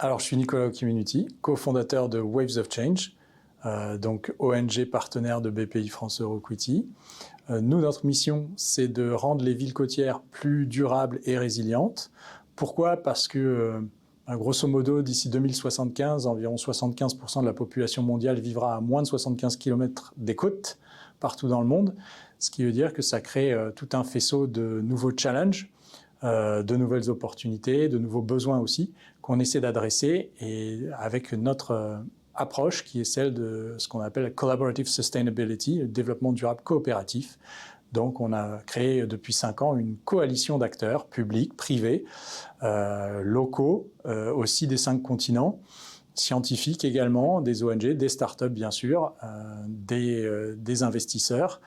Alors, je suis Nicolas Okimenuti, cofondateur de Waves of Change, donc ONG partenaire de BPI France Euroquity. Nous, notre mission, c'est de rendre les villes côtières plus durables et résilientes. Pourquoi? Parce que, grosso modo, d'ici 2075, environ 75% de la population mondiale vivra à moins de 75 km des côtes, partout dans le monde, ce qui veut dire que ça crée tout un faisceau de nouveaux challenges, de nouvelles opportunités, de nouveaux besoins aussi, qu'on essaie d'adresser, et avec notre approche qui est celle de ce qu'on appelle Collaborative Sustainability, le développement durable coopératif. Donc on a créé depuis 5 ans une coalition d'acteurs publics, privés, locaux, aussi des 5 continents, scientifiques également, des ONG, des startups bien sûr, des investisseurs,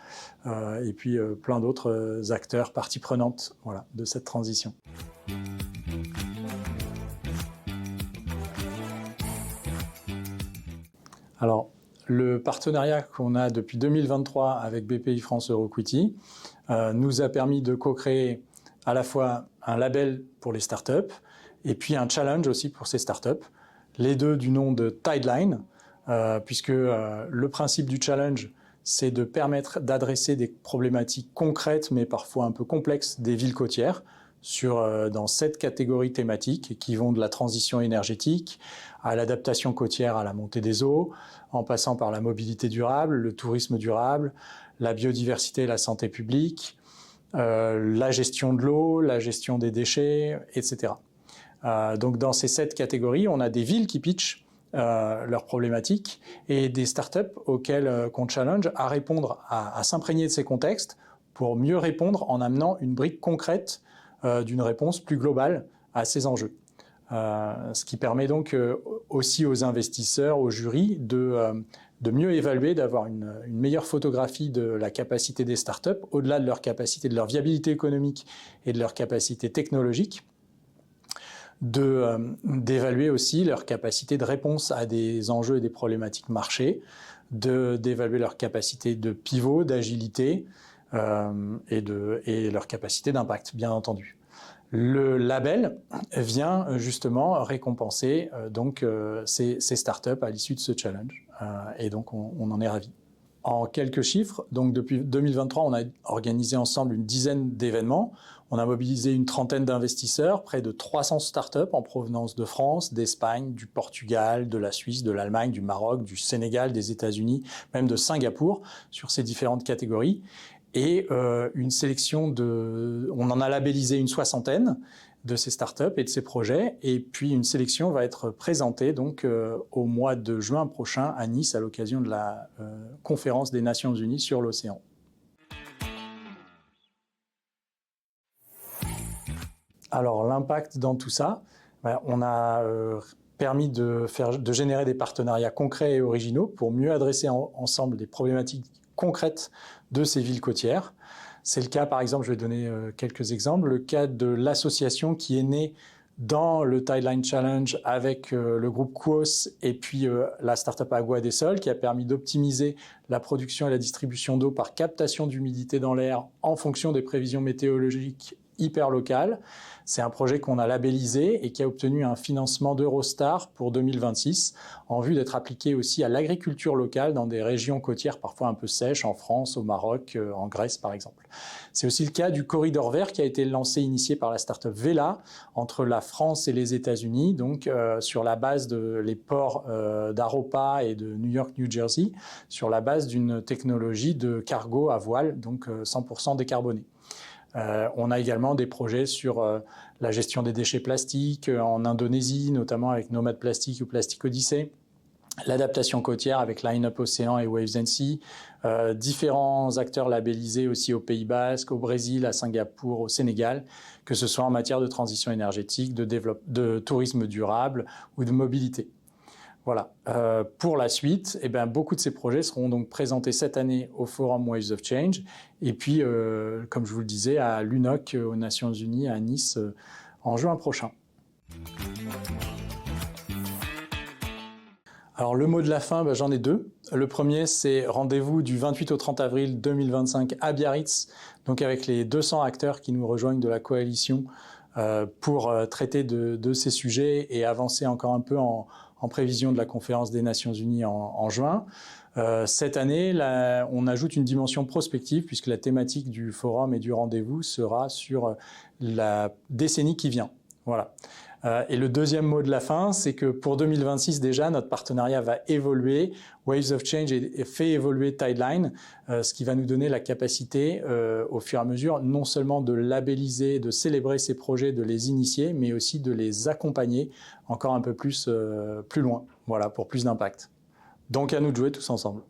et puis plein d'autres acteurs, parties prenantes, voilà, de cette transition. Alors, le partenariat qu'on a depuis 2023 avec BPI France Euroquity nous a permis de co-créer à la fois un label pour les startups et puis un challenge aussi pour ces startups, les deux du nom de Tideline, puisque le principe du challenge, c'est de permettre d'adresser des problématiques concrètes mais parfois un peu complexes des villes côtières dans 7 catégories thématiques qui vont de la transition énergétique à l'adaptation côtière à la montée des eaux, en passant par la mobilité durable, le tourisme durable, la biodiversité et la santé publique, la gestion de l'eau, la gestion des déchets, etc. Donc dans ces 7 catégories, on a des villes qui pitchent leurs problématiques et des startups qu'on challenge à répondre, à s'imprégner de ces contextes pour mieux répondre en amenant une brique concrète d'une réponse plus globale à ces enjeux. Ce qui permet donc aussi aux investisseurs, aux jurys, de mieux évaluer, d'avoir une meilleure photographie de la capacité des startups, au-delà de leur capacité, de leur viabilité économique et de leur capacité technologique, d'évaluer aussi leur capacité de réponse à des enjeux et des problématiques marché, d'évaluer leur capacité de pivot, d'agilité et leur capacité d'impact, bien entendu. Le label vient justement récompenser ces startups à l'issue de ce challenge, et donc on en est ravis. En quelques chiffres, donc depuis 2023, on a organisé ensemble une dizaine d'événements. On a mobilisé une trentaine d'investisseurs, près de 300 startups en provenance de France, d'Espagne, du Portugal, de la Suisse, de l'Allemagne, du Maroc, du Sénégal, des États-Unis, même de Singapour, sur ces différentes catégories. Et une sélection on en a labellisé une 60aine de ces startups et de ces projets, et puis une sélection va être présentée donc au mois de juin prochain à Nice à l'occasion de la conférence des Nations Unies sur l'océan. Alors l'impact dans tout ça, on a permis de générer des partenariats concrets et originaux pour mieux adresser ensemble des problématiques concrètes de ces villes côtières. C'est le cas, par exemple, je vais donner quelques exemples, le cas de l'association qui est née dans le Tideline Challenge avec le groupe Quos et puis la startup Agua des Sols, qui a permis d'optimiser la production et la distribution d'eau par captation d'humidité dans l'air en fonction des prévisions météorologiques hyper locales. C'est un projet qu'on a labellisé et qui a obtenu un financement d'Eurostar pour 2026 en vue d'être appliqué aussi à l'agriculture locale dans des régions côtières parfois un peu sèches, en France, au Maroc, en Grèce par exemple. C'est aussi le cas du corridor vert qui a été initié par la startup Vela entre la France et les États-Unis, donc sur la base les ports d'Aropa et de New York, New Jersey, sur la base d'une technologie de cargo à voile, donc 100% décarboné. On a également des projets sur la gestion des déchets plastiques en Indonésie, notamment avec Nomad Plastic ou Plastic Odyssey, l'adaptation côtière avec Line Up Océan et Waves & Sea, différents acteurs labellisés aussi au Pays Basque, au Brésil, à Singapour, au Sénégal, que ce soit en matière de transition énergétique, de tourisme durable ou de mobilité. Voilà. Pour la suite, beaucoup de ces projets seront donc présentés cette année au Forum Waves of Change et puis, comme je vous le disais, à l'UNOC, aux Nations Unies, à Nice, en juin prochain. Alors le mot de la fin, j'en ai 2. Le premier, c'est rendez-vous du 28 au 30 avril 2025 à Biarritz, donc avec les 200 acteurs qui nous rejoignent de la coalition pour traiter de ces sujets et avancer encore un peu en prévision de la conférence des Nations Unies en juin. Cette année, on ajoute une dimension prospective puisque la thématique du forum et du rendez-vous sera sur la décennie qui vient. Voilà. Et le deuxième mot de la fin, c'est que pour 2026 déjà, notre partenariat va évoluer. Waves of Change fait évoluer Tideline, ce qui va nous donner la capacité, au fur et à mesure, non seulement de labelliser, de célébrer ces projets, de les initier, mais aussi de les accompagner encore un peu plus loin, voilà, pour plus d'impact. Donc à nous de jouer tous ensemble.